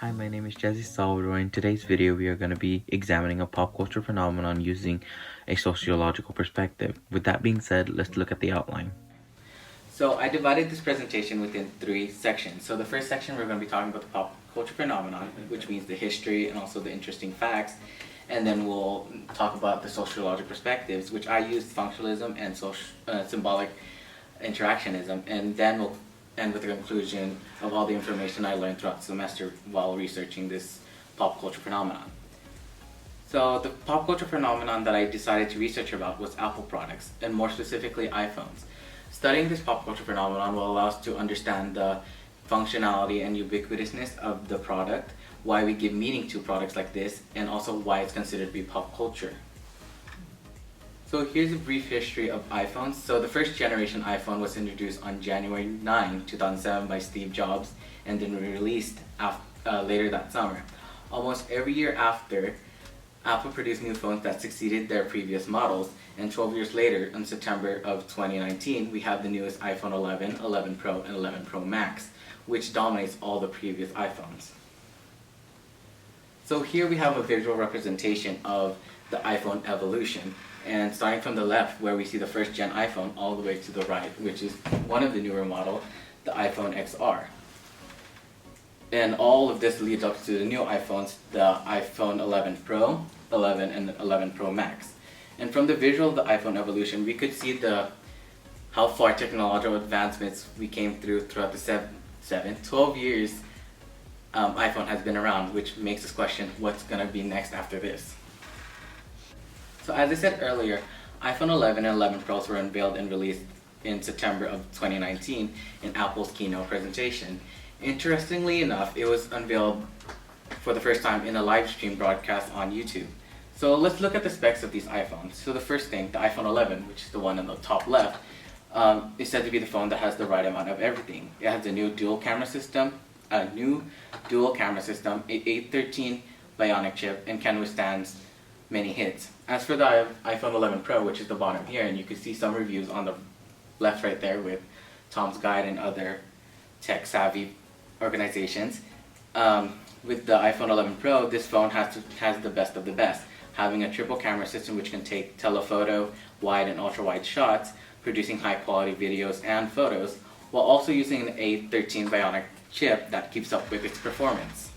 Hi, my name is Jesse Salvador. In today's video, we are going to be examining a pop culture phenomenon using a sociological perspective. With that being said, let's look at the outline. So I divided this presentation within 3 sections. So the first section, we're going to be talking about the pop culture phenomenon, which means the history and also the interesting facts. And then we'll talk about the sociological perspectives, which I used functionalism and symbolic interactionism. And then we'll end with a conclusion of all the information I learned throughout the semester while researching this pop culture phenomenon. So the pop culture phenomenon that I decided to research about was Apple products, and more specifically iPhones. Studying this pop culture phenomenon will allow us to understand the functionality and ubiquitousness of the product, why we give meaning to products like this, and also why it's considered to be pop culture. So here's a brief history of iPhones. So the first generation iPhone was introduced on January 9, 2007 by Steve Jobs and then released later that summer. Almost every year after, Apple produced new phones that succeeded their previous models, and 12 years later, in September of 2019, we have the newest iPhone 11, 11 Pro, and 11 Pro Max, which dominates all the previous iPhones. So here we have a visual representation of the iPhone evolution, and starting from the left where we see the first gen iPhone all the way to the right, which is one of the newer model, the iPhone XR. And all of this leads up to the new iPhones, the iPhone 11 Pro, 11 and 11 Pro Max. And from the visual of the iPhone evolution, we could see how far technological advancements we came throughout the 12 years iPhone has been around, which makes us question what's going to be next after this. So as I said earlier, iPhone 11 and 11 Pros were unveiled and released in September of 2019 in Apple's keynote presentation. Interestingly enough, it was unveiled for the first time in a live stream broadcast on YouTube. So let's look at the specs of these iPhones. So the first thing, the iPhone 11, which is the one on the top left, is said to be the phone that has the right amount of everything. It has a new dual camera system, a 813 Bionic chip, and can withstand many hits. As for the iPhone 11 Pro, which is the bottom here, and you can see some reviews on the left right there with Tom's Guide and other tech-savvy organizations. With the iPhone 11 Pro, this phone has the best of the best, having a triple camera system which can take telephoto, wide and ultra-wide shots, producing high-quality videos and photos, while also using an A13 Bionic chip that keeps up with its performance.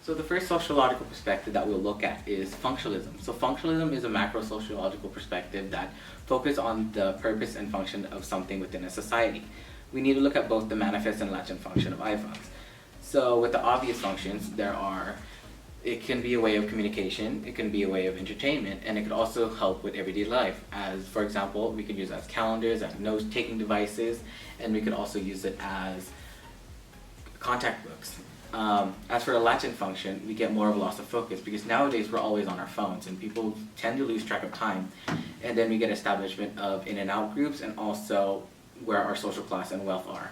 So the first sociological perspective that we'll look at is functionalism. So functionalism is a macro-sociological perspective that focuses on the purpose and function of something within a society. We need to look at both the manifest and latent function of iPhones. So with the obvious functions, it can be a way of communication, it can be a way of entertainment, and it could also help with everyday life. As for example, we could use it as calendars, as note-taking devices, and we could also use it as contact books. As for the latent function, we get more of a loss of focus because nowadays we're always on our phones and people tend to lose track of time. And then we get establishment of in and out groups and also where our social class and wealth are.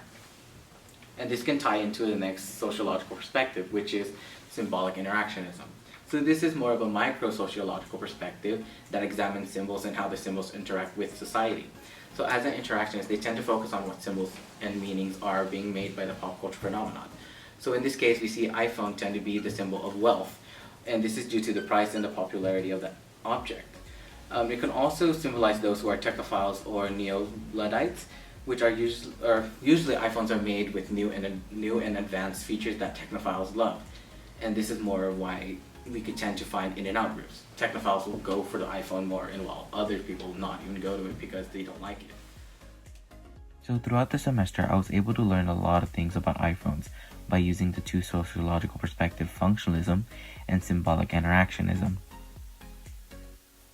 And this can tie into the next sociological perspective, which is symbolic interactionism. So this is more of a micro-sociological perspective that examines symbols and how the symbols interact with society. So as an interactionist, they tend to focus on what symbols and meanings are being made by the pop culture phenomenon. So in this case, we see iPhone tend to be the symbol of wealth, and this is due to the price and the popularity of that object. It can also symbolize those who are techophiles or neo-Luddites, which are usually iPhones are made with new and advanced features that technophiles love. And this is more why we could tend to find in and out groups. Technophiles will go for the iPhone more, and while other people will not even go to it because they don't like it. So throughout the semester, I was able to learn a lot of things about iPhones by using the two sociological perspectives, functionalism and symbolic interactionism.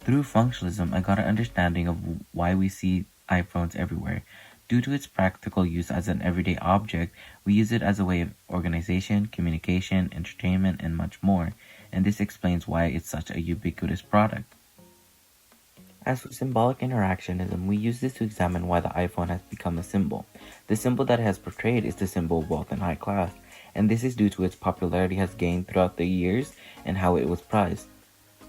Through functionalism, I got an understanding of why we see iPhones everywhere. Due to its practical use as an everyday object, we use it as a way of organization, communication, entertainment, and much more, and this explains why it's such a ubiquitous product. As for symbolic interactionism, we use this to examine why the iPhone has become a symbol. The symbol that it has portrayed is the symbol of wealth and high class, and this is due to its popularity has gained throughout the years and how it was prized.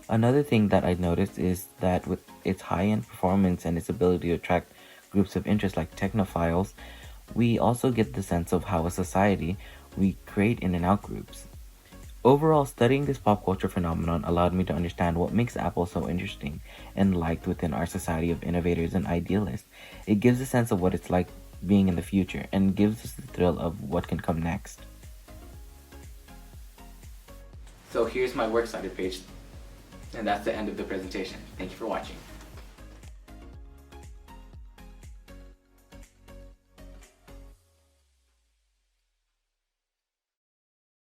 Another thing that I noticed is that with its high-end performance and its ability to attract groups of interest like technophiles, we also get the sense of how a society we create in and out groups. Overall, studying this pop culture phenomenon allowed me to understand what makes Apple so interesting and liked within our society of innovators and idealists. It gives a sense of what it's like being in the future and gives us the thrill of what can come next. So here's my works cited page, and that's the end of the presentation. Thank you for watching.